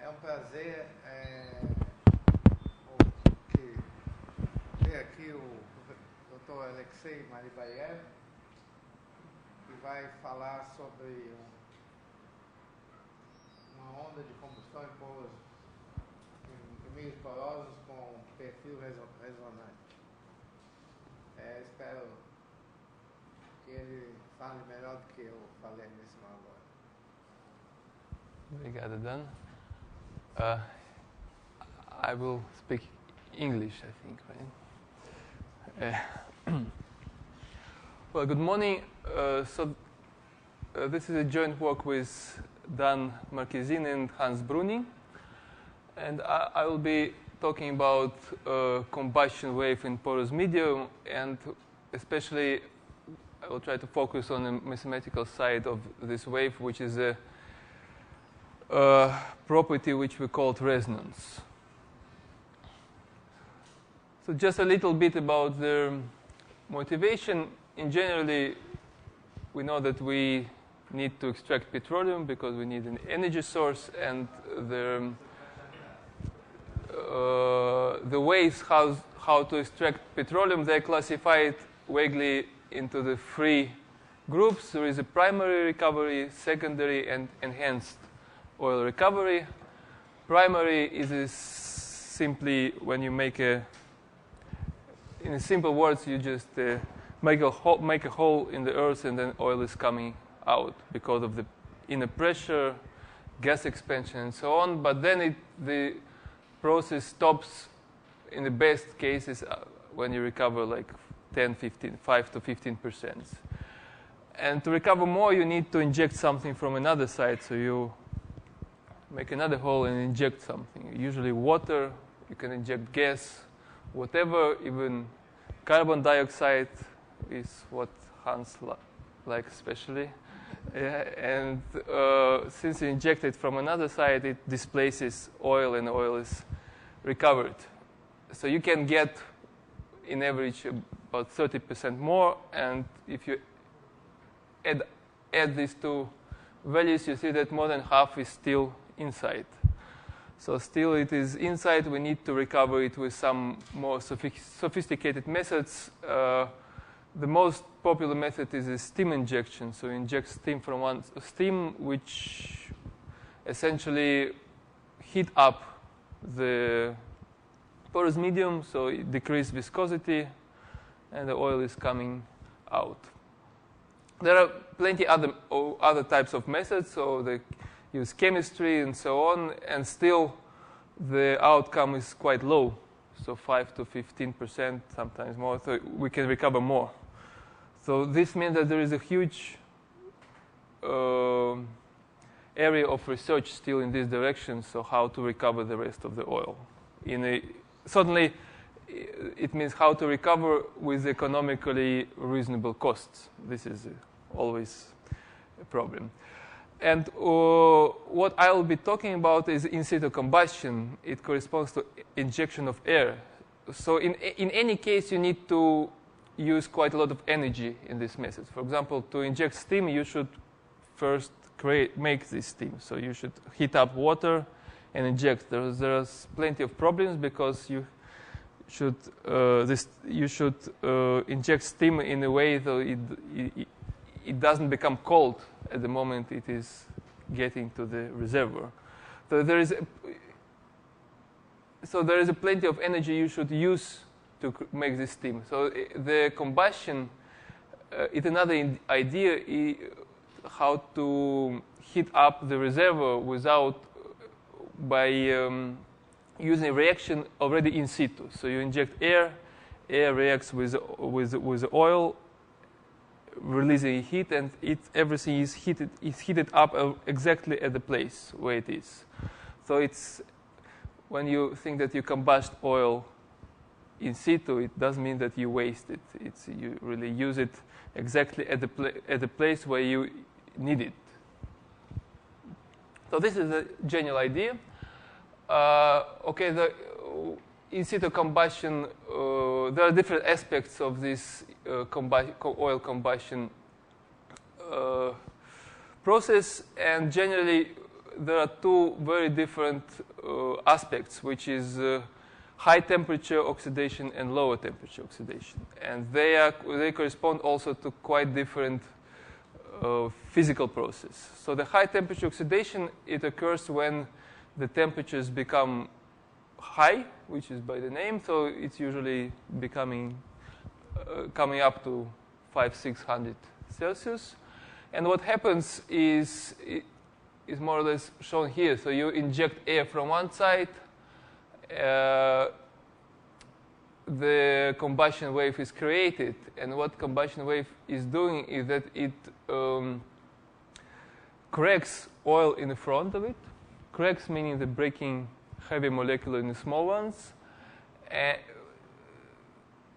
É um prazer ter aqui o Dr. Alexei Mailybaev, que vai falar sobre uma onda de combustão em meios porosos com perfil resonante. Espero que ele fale melhor do que eu falei nesse agora. Obrigado, Dan. I will speak English, I think, right? Well, good morning. This is a joint work with Dan Marquezine and Hans Bruning. And I will be talking about combustion wave in porous medium, and especially I will try to focus on the mathematical side of this wave, which is a property which we call resonance. So just a little bit about the motivation. In generally, we know that we need to extract petroleum because we need an energy source, and the ways how to extract petroleum, they're classified vaguely into the three groups. There is a primary recovery, secondary, and enhanced oil recovery. Primary is simply when you make in simple words, you just make a hole in the earth and then oil is coming out because of the inner pressure, gas expansion, and so on. But then the process stops in the best cases when you recover like 5 to 15%. And to recover more, you need to inject something from another side. So you make another hole and inject something. Usually water, you can inject gas, whatever, even carbon dioxide is what Hans likes especially. And since you inject it from another side, it displaces oil and oil is recovered. So you can get, in average, about 30% more. And if you add these two values, you see that more than half is still inside. So still it is inside. We need to recover it with some more sophisticated methods. The most popular method is a steam injection. So you inject steam from steam, which essentially heat up the porous medium, so it decreases viscosity, and the oil is coming out. There are plenty other types of methods. So they use chemistry and so on, and still the outcome is quite low. So 5 to 15%, sometimes more. So we can recover more. So this means that there is a huge area of research still in this direction. So how to recover the rest of the oil? Certainly, it means how to recover with economically reasonable costs. This is always a problem. And what I will be talking about is in-situ combustion. It corresponds to injection of air. So in any case, you need to use quite a lot of energy in this method. For example, to inject steam, you should first make this steam. So you should heat up water and inject. There's plenty of problems because you should inject steam in a way that it doesn't become cold at the moment it is getting to the reservoir. So there is a plenty of energy you should use to make this steam. So the combustion is another idea how to heat up the reservoir by using a reaction already in situ. So you inject air reacts with oil, releasing heat, and everything is heated up exactly at the place where it is. So it's when you think that you combust oil in situ, it doesn't mean that you waste it. You really use it exactly at the place where you need it. So this is a general idea. The in-situ combustion, there are different aspects of this oil combustion process, and generally there are two very different aspects, which is high temperature oxidation and lower temperature oxidation. And they correspond also to quite different physical process. So the high temperature oxidation, it occurs when the temperatures become high, which is by the name, so it's usually coming up to 500-600 Celsius. And what happens is more or less shown here. So you inject air from one side, the combustion wave is created, and what combustion wave is doing is that it cracks oil in the front of it. Cracks meaning the breaking heavy molecular in the small ones.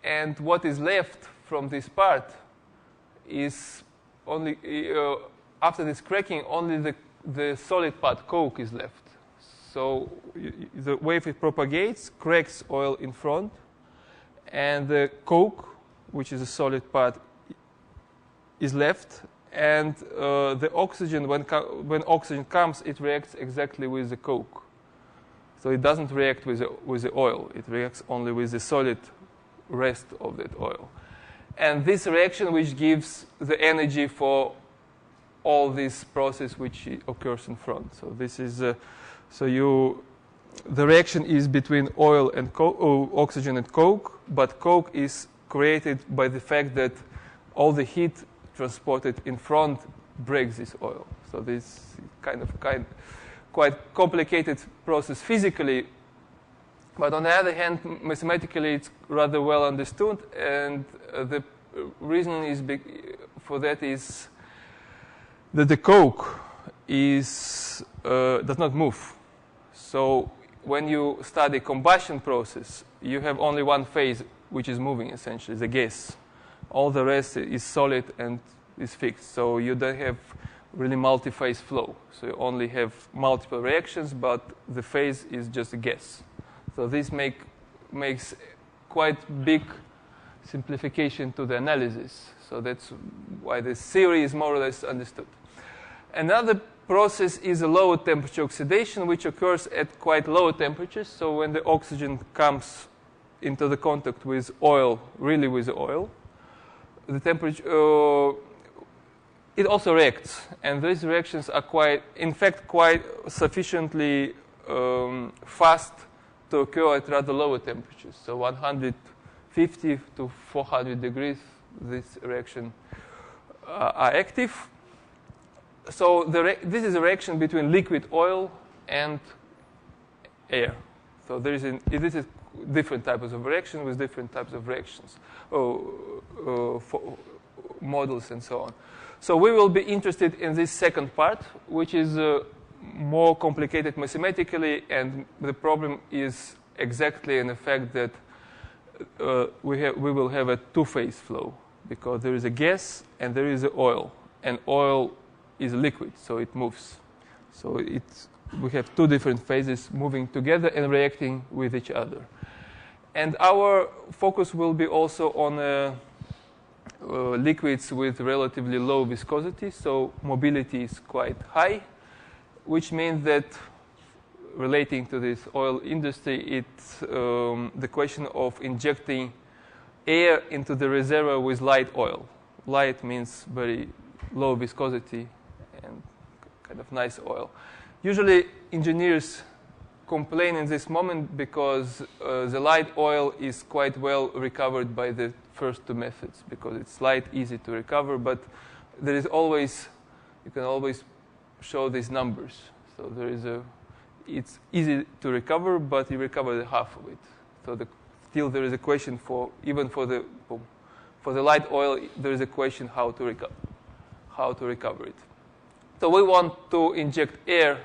And what is left from this part is only, after this cracking, only the solid part, coke, is left. So the wave it propagates, cracks oil in front, and the coke, which is a solid part, is left. And the oxygen, when oxygen comes, it reacts exactly with the coke. So it doesn't react with the oil. It reacts only with the solid rest of that oil. And this reaction which gives the energy for all this process which occurs in front. So this is the reaction is between oil and oxygen and coke, but coke is created by the fact that all the heat transported in front breaks this oil. So this quite complicated process physically, but on the other hand, mathematically it's rather well understood, and the reason for that is that the coke does not move. So when you study combustion process, you have only one phase which is moving, essentially, the gas. All the rest is solid and is fixed. So you don't have really multi-phase flow. So you only have multiple reactions, but the phase is just a gas. So this makes quite big simplification to the analysis. So that's why the theory is more or less understood. Another process is a lower temperature oxidation, which occurs at quite low temperatures. So when the oxygen comes into the contact with oil, really with the oil, the temperature, it also reacts. And these reactions are quite sufficiently fast to occur at rather lower temperatures. So 150 to 400 degrees, this reaction are active. So this is a reaction between liquid oil and air. So this is different types of reaction with different types of reactions, models and so on. So we will be interested in this second part, which is more complicated mathematically, and the problem is exactly in the fact that we will have a two-phase flow, because there is a gas and there is oil, and oil is a liquid, so it moves. So we have two different phases moving together and reacting with each other. And our focus will be also on liquids with relatively low viscosity, so mobility is quite high, which means that relating to this oil industry, it's the question of injecting air into the reservoir with light oil. Light means very low viscosity and kind of nice oil. Usually engineers complain in this moment because the light oil is quite well recovered by the first two methods, because it's light, easy to recover, but there is always, you can always show these numbers. So it's easy to recover, but you recover the half of it. So still there is a question even for the light oil, there is a question how to recover it. So we want to inject air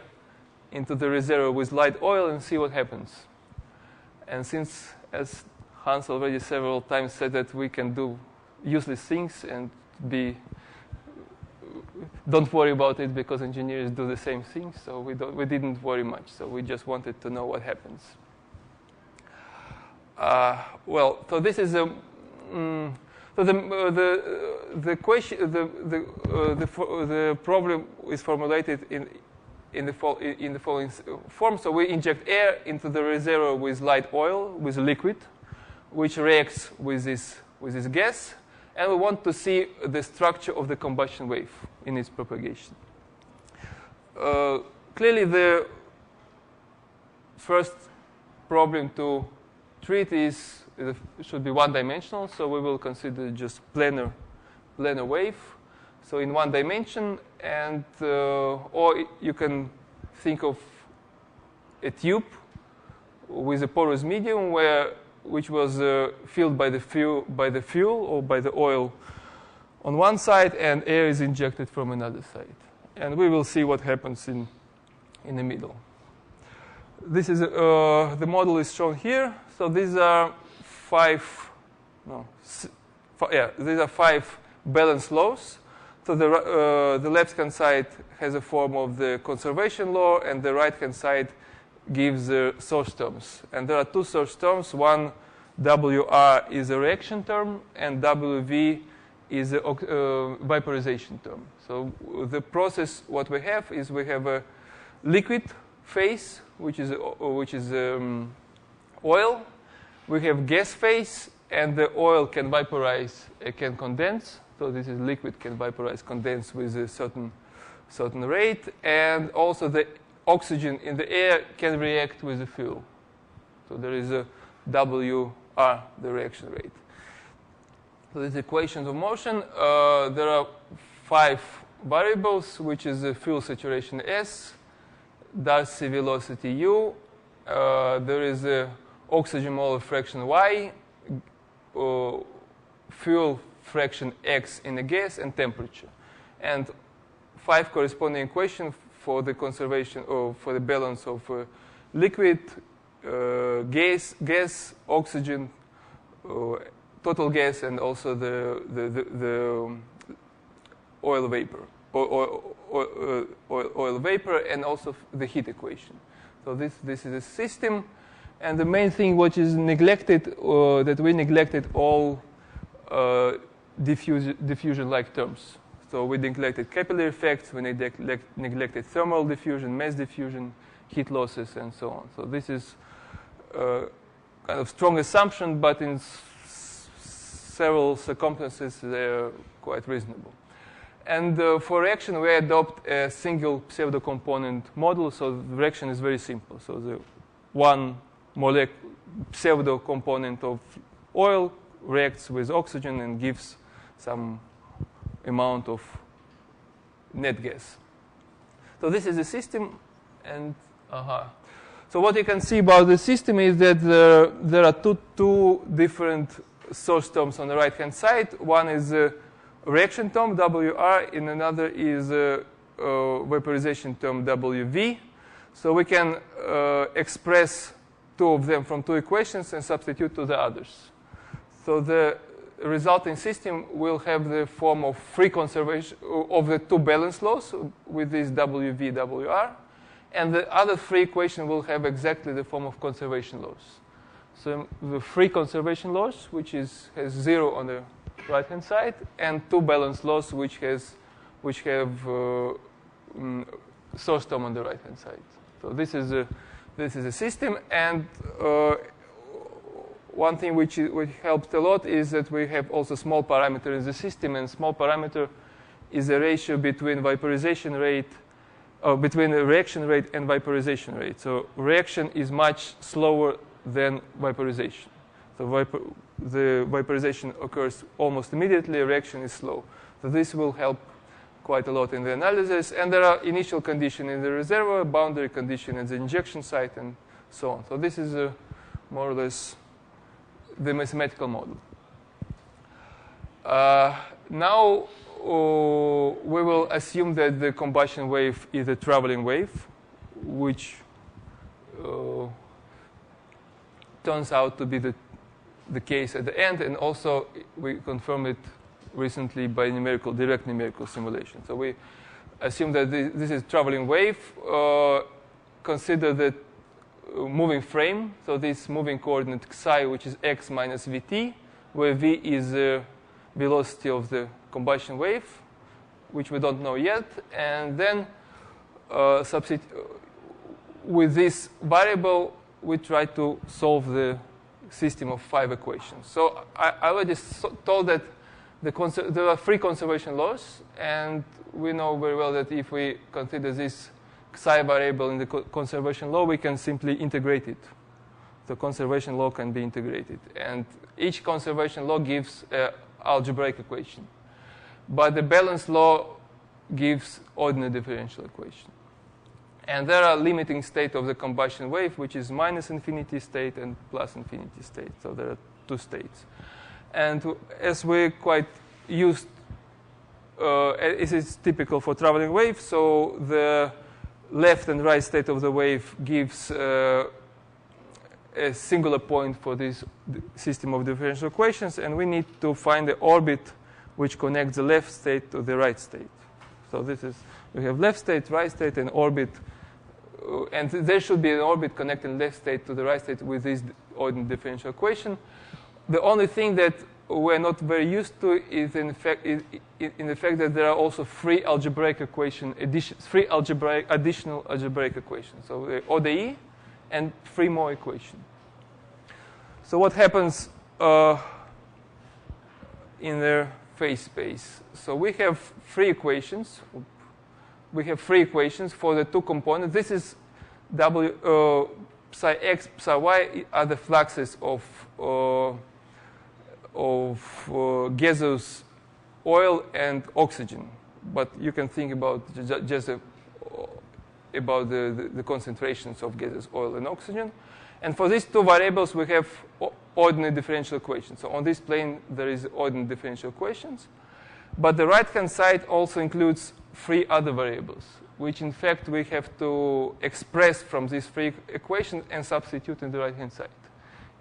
into the reservoir with light oil and see what happens. And since, as Hans already several times said, that we can do useless things and don't worry about it because engineers do the same thing, so we didn't worry much. So we just wanted to know what happens. So this is a. So the question, the problem is formulated in the following form. So we inject air into the reservoir with light oil, with liquid, which reacts with this gas, and we want to see the structure of the combustion wave in its propagation. Clearly, the first problem to treat should be one-dimensional, so we will consider just planar wave. So in one dimension, and or you can think of a tube with a porous medium which was filled by the fuel or by the oil on one side, and air is injected from another side. And we will see what happens in the middle. This is the model is shown here. So these are five balance laws. So the left-hand side has a form of the conservation law, and the right-hand side gives source terms. And there are two source terms. One, WR, is a reaction term, and WV is a vaporization term. So the process, what we have is we have a liquid phase, which is oil. We have gas phase, and the oil can vaporize, can condense. So this is liquid, can vaporize, condense with a certain rate, and also the oxygen in the air can react with the fuel. So there is a WR, the reaction rate. So this is equations of motion. There are 5 variables, which is the fuel saturation S, Darcy velocity U. There is a oxygen molar fraction Y, fuel fraction X in the gas, and temperature. And 5 corresponding equations for the conservation or for the balance of liquid, gas, oxygen, total gas, and also the oil vapor, oil vapor, and also the heat equation. So this is a system, and the main thing which is neglected, that we neglected all diffusion-like terms. So we neglected capillary effects, we neglected thermal diffusion, mass diffusion, heat losses, and so on. So this is kind of strong assumption, but in several circumstances they're quite reasonable. And for reaction, we adopt a single pseudo-component model. So the reaction is very simple. So the one pseudo-component of oil reacts with oxygen and gives some amount of net gas. So this is the system, and so what you can see about the system is that there are two different source terms on the right-hand side. One is a reaction term, WR, and another is a vaporization term, WV. So we can express two of them from two equations and substitute to the others. So the resulting system will have the form of free conservation of the two balance laws with this WV, WR, and the other three equation will have exactly the form of conservation laws. So the free conservation laws, which has 0 on the right-hand side, and two balance laws, which have source term on the right-hand side. So this is a system, and one thing which helped a lot is that we have also small parameter in the system, and small parameter is a ratio between vaporization rate, between the reaction rate and vaporization rate. So reaction is much slower than vaporization. So the vaporization occurs almost immediately, reaction is slow. So this will help quite a lot in the analysis. And there are initial conditions in the reservoir, boundary condition at the injection site, and so on. So this is more or less the mathematical model. Now we will assume that the combustion wave is a traveling wave, which turns out to be the case at the end, and also we confirmed it recently by direct numerical simulation. So we assume that this is traveling wave. Consider the moving frame. So this moving coordinate psi, which is x minus vt, where v is the velocity of the combustion wave, which we don't know yet. And then with this variable, we try to solve the system of 5 equations. So I already told that there are 3 conservation laws, and we know very well that if we consider this psi variable in the conservation law, we can simply integrate it. The conservation law can be integrated. And each conservation law gives an algebraic equation. But the balance law gives ordinary differential equation. And there are limiting state of the combustion wave, which is minus infinity state and plus infinity state. So there are 2 states. And as we're quite used, it is typical for traveling waves, so the left and right state of the wave gives a singular point for this system of differential equations, and we need to find the orbit which connects the left state to the right state. So this is, we have left state, right state, and orbit, and there should be an orbit connecting left state to the right state with this ordinary differential equation. The only thing that we're not very used to is in the fact that there are also 3 algebraic equation additions, 3 additional algebraic equations. So the ODE and 3 more equations. So what happens in the phase space? So we have 3 equations. We have 3 equations for the 2 components. This is psi x, psi y are the fluxes of gaseous oil and oxygen, but you can think about just about the concentrations of gaseous oil and oxygen. And for these 2 variables, we have ordinary differential equations. So on this plane, there is ordinary differential equations. But the right-hand side also includes 3 other variables, which in fact we have to express from these 3 equations and substitute in the right-hand side.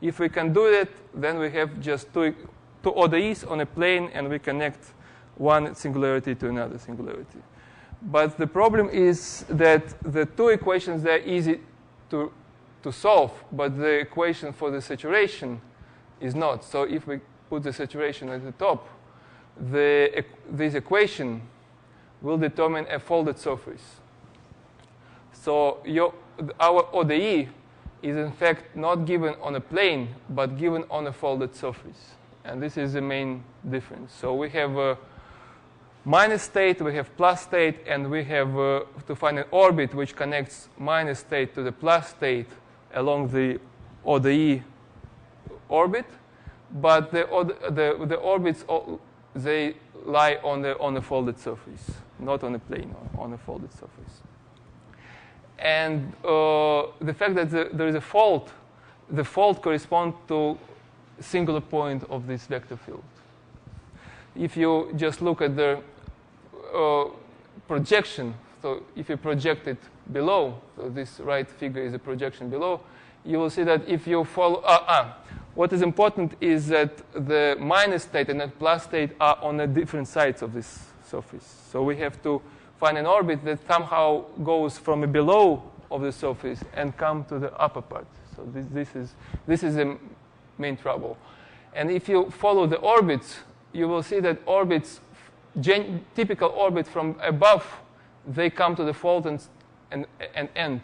If we can do that, then we have just two ODEs on a plane, and we connect one singularity to another singularity. But the problem is that the 2 equations, they're easy to solve, but the equation for the saturation is not. So if we put the saturation at the top, this equation will determine a folded surface. So our ODE is in fact not given on a plane, but given on a folded surface. And this is the main difference. So we have a minus state, we have plus state, and we have to find an orbit which connects minus state to the plus state along the ODE orbit. But the orbits, they lie on a folded surface, not on a plane, on a folded surface. And the fact that there is a fold, the fold corresponds to a singular point of this vector field. If you just look at the projection, so if you project it below, so this right figure is a projection below, you will see that if you follow, what is important is that the minus state and the plus state are on the different sides of this surface. So we have to find an orbit that somehow goes from below of the surface and come to the upper part. So this is the main trouble. And if you follow the orbits, you will see that orbits, typical orbit from above, they come to the fold and end,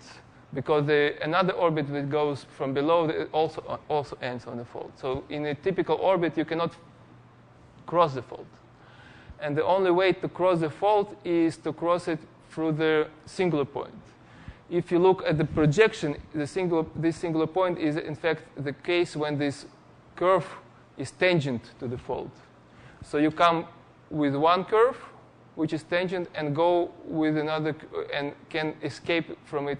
because another orbit that goes from below also ends on the fold. So in a typical orbit, you cannot cross the fold. And the only way to cross the fold is to cross it through the singular point. If you look at the projection, this singular point is in fact the case when this curve is tangent to the fold. So you come with one curve, which is tangent, and go with another, and can escape from it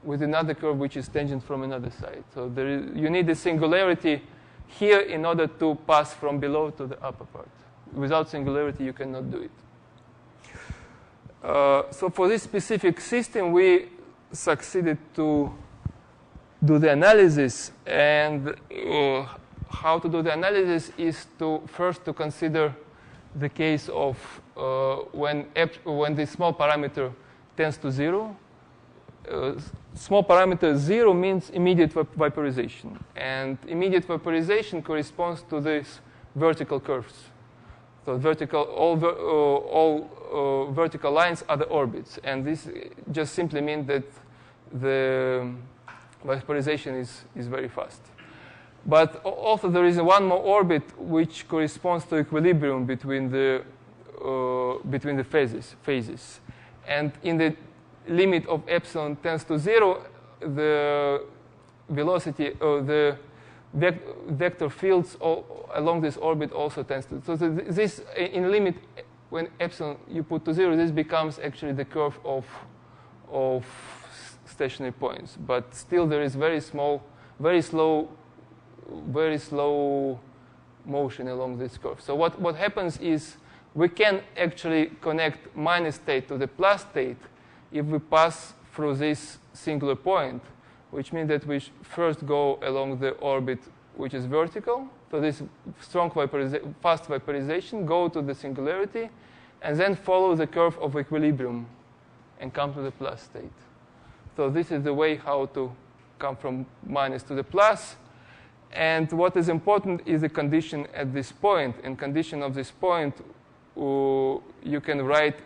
with another curve, which is tangent from another side. So you need a singularity here in order to pass from below to the upper part. Without singularity, you cannot do it. So for this specific system, we succeeded to do the analysis. And how to do the analysis is first to consider the case of when the small parameter tends to 0. Small parameter 0 means immediate vaporization. And immediate vaporization corresponds to these vertical curves. So all vertical lines are the orbits, and this just simply means that the vaporization is very fast. But also there is one more orbit which corresponds to equilibrium between the phases. And in the limit of epsilon tends to 0, the velocity or the vector fields along this orbit also tends to. So this in limit when epsilon you put to 0, this becomes actually the curve of stationary points. But still there is very slow motion along this curve. So what happens is we can actually connect minus state to the plus state if we pass through this singular point, which means that we first go along the orbit which is vertical. So this strong fast vaporization, go to the singularity, and then follow the curve of equilibrium and come to the plus state. So this is the way how to come from minus to the plus. And what is important is the condition at this point. And condition of this point, you can write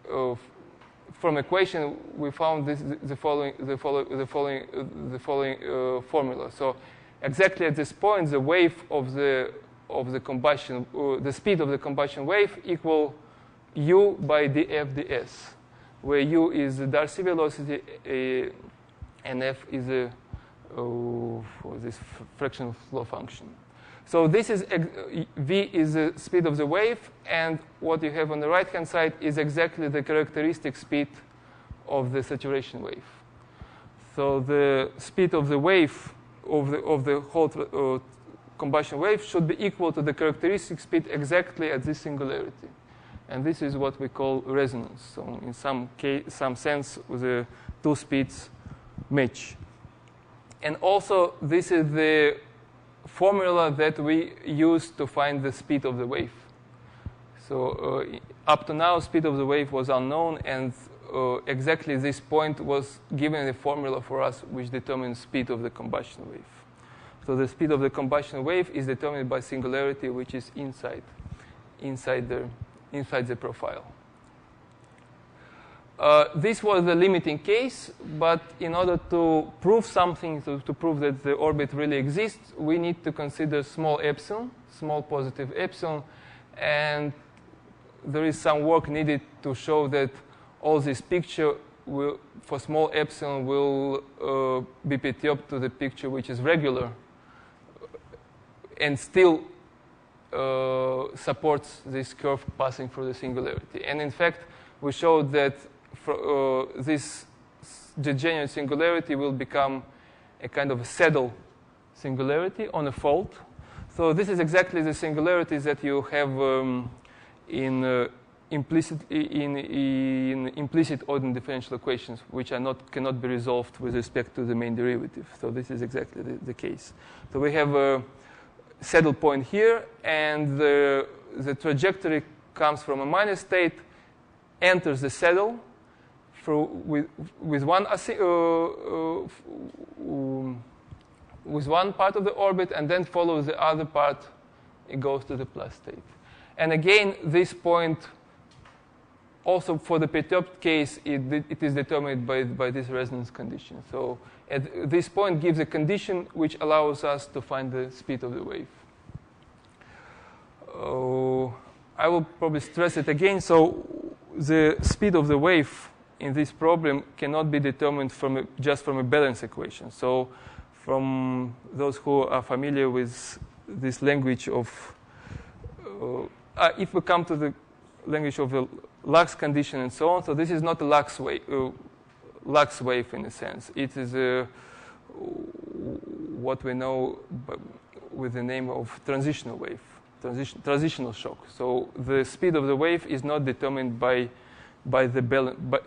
from equation. We found the following formula. So exactly at this point, the wave of the combustion, the speed of the combustion wave equal u by df ds, where u is the Darcy velocity and f is this fractional flow function. So this is v is the speed of the wave, and what you have on the right-hand side is exactly the characteristic speed of the saturation wave. So the speed of the wave of the whole combustion wave should be equal to the characteristic speed exactly at this singularity, and this is what we call resonance. So in some sense, the two speeds match. And also, this is the formula that we use to find the speed of the wave. So up to now, speed of the wave was unknown, and exactly this point was given the formula for us, which determines speed of the combustion wave. So the speed of the combustion wave is determined by singularity, which is inside the profile. This was the limiting case, but in order to prove something, to prove that the orbit really exists, we need to consider small epsilon, small positive epsilon, and there is some work needed to show that all this picture for small epsilon will be perturbed to the picture which is regular and still supports this curve passing through the singularity. And in fact, we showed that this degenerate singularity will become a kind of a saddle singularity on a fault. So this is exactly the singularities that you have in implicit ordinary differential equations, which cannot be resolved with respect to the main derivative. So this is exactly the case. So we have a saddle point here, and the trajectory comes from a minus state, enters the saddle with one part of the orbit, and then follows the other part. It goes to the plus state. And again, this point, also for the perturbed case, it is determined by this resonance condition. So at this point gives a condition which allows us to find the speed of the wave. I will probably stress it again. So the speed of the wave in this problem cannot be determined just from a balance equation. So from those who are familiar with this language of, if we come to the language of the Lux condition and so on, so this is not a Lux wave in a sense. It is what we know with the name of transitional wave, transitional shock. So the speed of the wave is not determined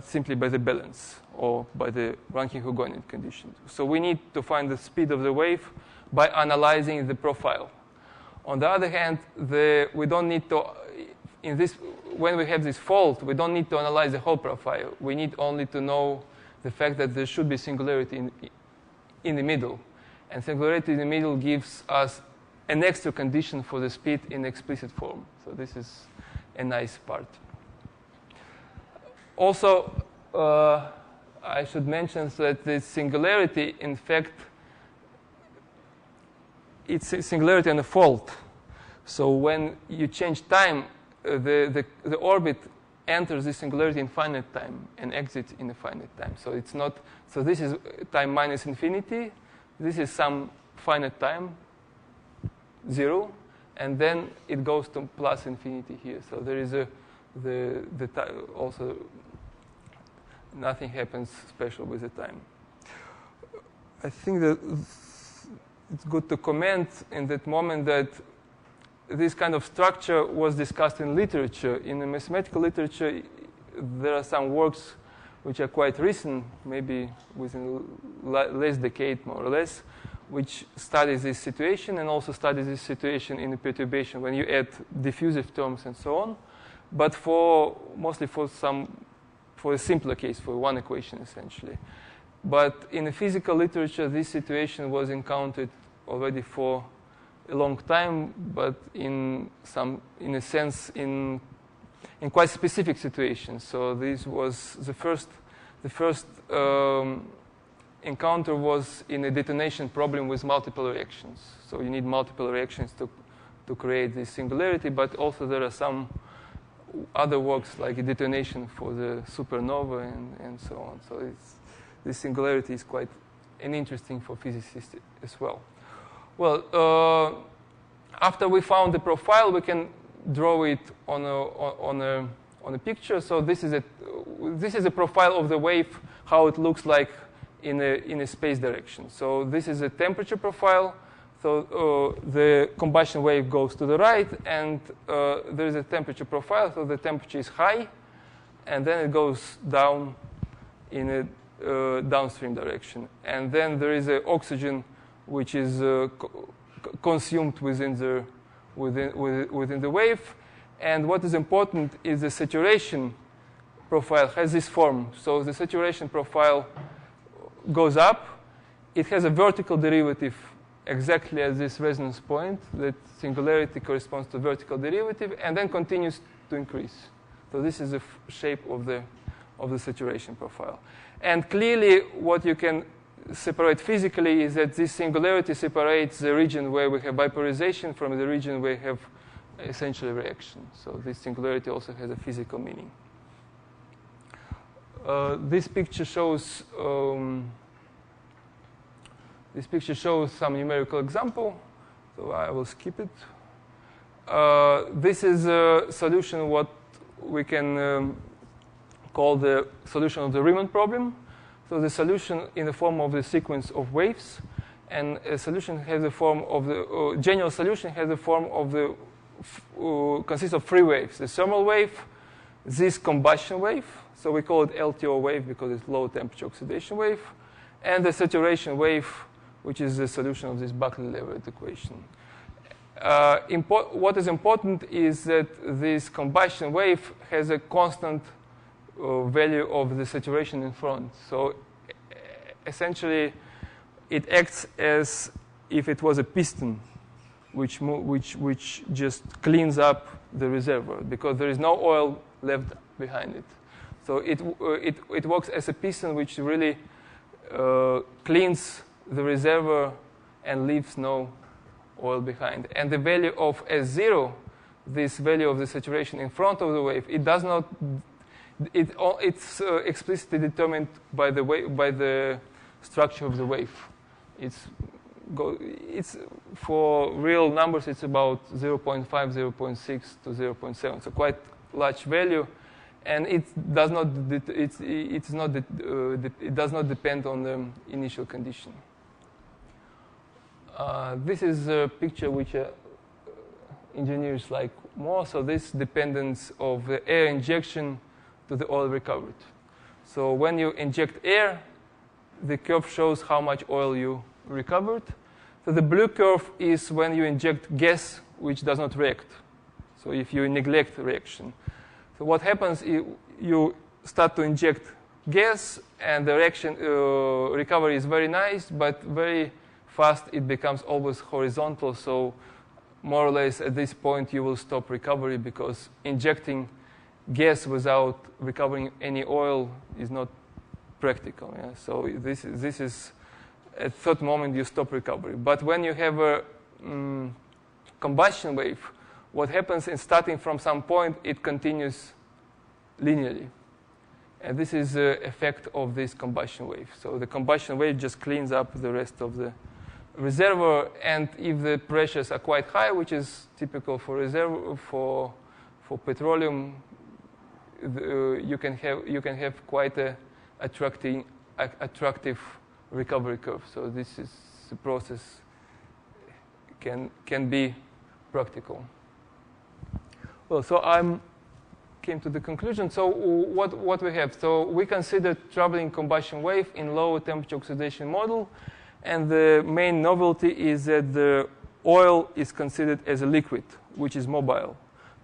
simply by the balance or by the Rankine-Hugoniot condition. So we need to find the speed of the wave by analyzing the profile. On the other hand, we don't need to, when we have this fault, we don't need to analyze the whole profile. We need only to know the fact that there should be singularity in the middle. And singularity in the middle gives us an extra condition for the speed in explicit form. So this is a nice part. Also, I should mention that the singularity, in fact, it's a singularity on a fault. So when you change time, the orbit enters this singularity in finite time and exits in a finite time. So it's not. So this is time minus infinity. This is some finite time, 0, and then it goes to plus infinity here. So there is also nothing happens special with the time. I think that it's good to comment in that moment that this kind of structure was discussed in literature. In the mathematical literature, there are some works which are quite recent, maybe within last decade more or less, which studies this situation and also studies this situation in the perturbation when you add diffusive terms and so on. But mostly for a simpler case, for one equation essentially. But in the physical literature, this situation was encountered already for a long time, but in a sense in quite specific situations. So this was the first encounter was in a detonation problem with multiple reactions. So you need multiple reactions to create this singularity, but also there are some other works like a detonation for the supernova and so on. So this singularity is quite interesting for physicists as well. Well, after we found the profile, we can draw it on a picture. So this is a profile of the wave, how it looks like in a space direction. So this is a temperature profile. So the combustion wave goes to the right, and there is a temperature profile. So the temperature is high, and then it goes down in a downstream direction. And then there is oxygen, which is consumed within the wave. And what is important is the saturation profile has this form. So the saturation profile goes up. It has a vertical derivative exactly at this resonance point. That singularity corresponds to vertical derivative, and then continues to increase. So this is the shape of the saturation profile. And clearly, what you can separate physically is that this singularity separates the region where we have vaporization from the region where we have essentially reaction. So this singularity also has a physical meaning. This picture shows some numerical example, so I will skip it. This is a solution what we can call the solution of the Riemann problem. So the solution in the form of the sequence of waves, and a solution has the form of the general solution has the form of the consists of three waves: the thermal wave, this combustion wave, so we call it LTO wave because it's low temperature oxidation wave, and the saturation wave, which is the solution of this Buckley-Leverett equation. What is important is that this combustion wave has a constant value of the saturation in front. So essentially, it acts as if it was a piston, which just cleans up the reservoir because there is no oil left behind it. So it works as a piston which really cleans the reservoir and leaves no oil behind. And the value of S0, this value of the saturation in front of the wave, it's explicitly determined by the structure of the wave. It's for real numbers. It's about 0.5, 0.6 to 0.7. So quite large value, and it does not depend on the initial condition. This is a picture which engineers like more. So this dependence of the air injection to the oil recovered. So when you inject air, the curve shows how much oil you recovered. So the blue curve is when you inject gas which does not react. So if you neglect reaction. So what happens is you start to inject gas, and the reaction recovery is very nice, but very fast it becomes always horizontal. So more or less at this point you will stop recovery, because injecting gas without recovering any oil is not practical. Yeah? So this is at that moment you stop recovery. But when you have a combustion wave, what happens is starting from some point, it continues linearly. And this is the effect of this combustion wave. So the combustion wave just cleans up the rest of the reservoir, and if the pressures are quite high, which is typical for reservoir for petroleum, you can have quite a attractive recovery curve. So this is the process can be practical. Well, so I came to the conclusion. So what we have? So we considered traveling combustion wave in low temperature oxidation model, and the main novelty is that the oil is considered as a liquid, which is mobile.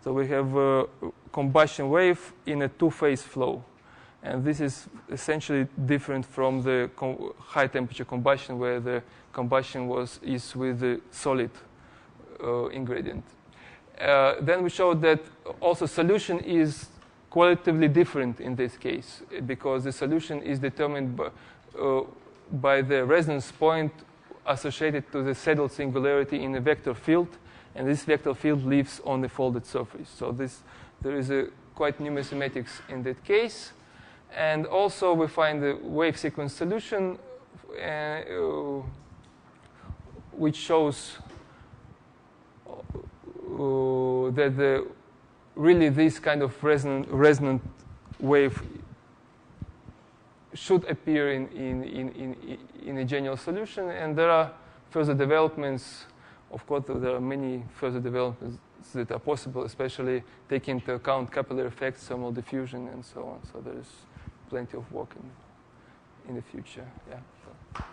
So we have a combustion wave in a two-phase flow. And this is essentially different from the high temperature combustion, where the combustion is with the solid ingredient. Then we showed that also solution is qualitatively different in this case, because the solution is determined by the resonance point associated to the saddle singularity in a vector field, and this vector field lives on the folded surface. So there is a quite new mathematics in that case. And also we find the wave sequence solution, which shows that really this kind of resonant wave should appear in a general solution. And there are further developments. Of course, there are many further developments that are possible, especially taking into account capillary effects, thermal diffusion, and so on. So there is plenty of work in the future. Yeah. So.